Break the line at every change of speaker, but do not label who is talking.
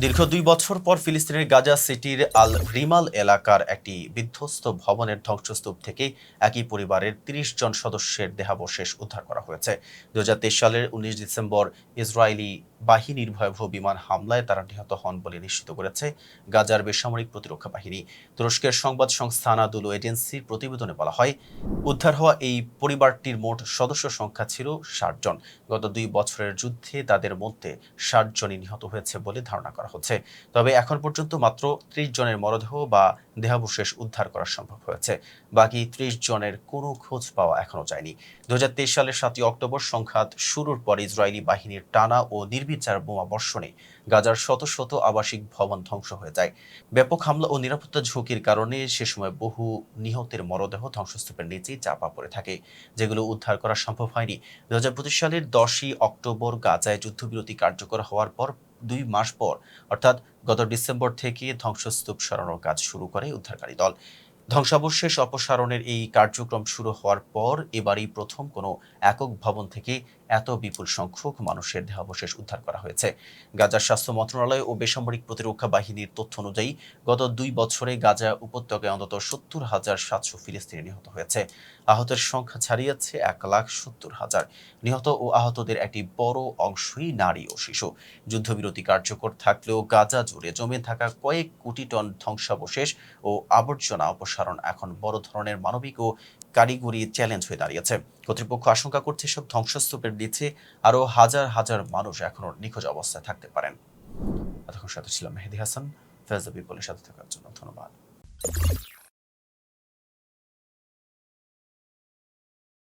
দীর্ঘ ২ বছর পর ফিলিস্তিনের গাজা সিটির আল রিমাল এলাকার একটি বিধ্বস্ত ভবনের ধ্বংসস্তূপ থেকে একই পরিবারের ৩০ জন সদস্যের দেহাবশেষ উদ্ধার করা হয়েছে। ২০২৩ সালের ১৯ ডিসেম্বর ইসরায়েলি বাহিনীর ভয়াবহ বিমান হামলায় তারা নিহত হন বলে নিশ্চিত করেছে গাজার বেসামরিক প্রতিরক্ষা বাহিনী। তুরস্কের সংবাদ সংস্থা আনাদুলু এজেন্সির প্রতিবেদনে বলা হয়, উদ্ধার হওয়া এই পরিবারটির মোট সদস্য সংখ্যা ছিল ৬০ জন। গত ২ বছরের যুদ্ধে তাদের মধ্যে ৬০ জনই নিহত হয়েছে বলে ধারণা করা হচ্ছে। তবে এখন পর্যন্ত মাত্র ৩০ জনের মরদেহ বা দেহাবশেষ উদ্ধার করা সম্ভব হয়েছে। বাকি ৩০ জনের কোনো খোঁজ পাওয়া এখনো যায়নি। ২০২৩ সালের ৭ই অক্টোবর সংঘাত শুরুর পর ইসরায়েলি বাহিনীর টানা ও নির্বিচার বোমা বর্ষণে গাজার শত শত আবাসিক ভবন ধ্বংস হয়ে যায়। ব্যাপক হামলা ও নিরাপত্তা ঝুঁকির কারণে সে সময় বহু নিহতের মরদেহ ধ্বংসস্তূপের নিচেই চাপা পড়ে থাকে, যেগুলো উদ্ধার করা সম্ভব হয়নি। ২০২৫ সালের ১০ই অক্টোবর গাজায় যুদ্ধবিরতি কার্যকর হওয়ার পর ২ মাস পর, অর্থাৎ গত ডিসেম্বর থেকে ধ্বংসস্তূপ সরানোর কাজ শুরু করে উদ্ধারকারী দল। ধ্বংসাবশেষ অপসারণের এই কার্যক্রম শুরু হওয়ার পর এবারই প্রথম কোনো একক ভবন থেকে এত বিপুল সংখ্যক মানুষের দেহাবশেষ উদ্ধার করা হয়েছে। গাজার স্বাস্থ্য মন্ত্রণালয় ও বেসামরিক প্রতিরক্ষা বাহিনীর তথ্য অনুযায়ী গত ২ বছরে গাজা উপত্যকায় অন্তত ৭০,৭০০ ফিলিস্তিনি নিহত হয়েছে। আহতের সংখ্যা ছাড়িয়েছে ১,৭০,০০০। নিহত ও আহতদের একটি বড় অংশই নারী ও শিশু। যুদ্ধবিরতি কার্যকর থাকলেও গাজা জুড়ে জমে থাকা কয়েক কোটি টন ধ্বংসাবশেষ ও আবর্জনা অপসারণ এখন বড় ধরনের মানবিক ও কারিগরি চ্যালেঞ্জ হয়ে দাঁড়িয়েছে। কর্তৃপক্ষ আশঙ্কা করছে এসব ধ্বংসস্তূপের নিচে আরও হাজার হাজার মানুষ এখনো নিখোঁজ অবস্থায় থাকতে পারেন। এতক্ষণ সাথে ছিলাম মেহেদী হাসান। ফেজ দ্য পিপলের সাথে থাকার জন্য ধন্যবাদ।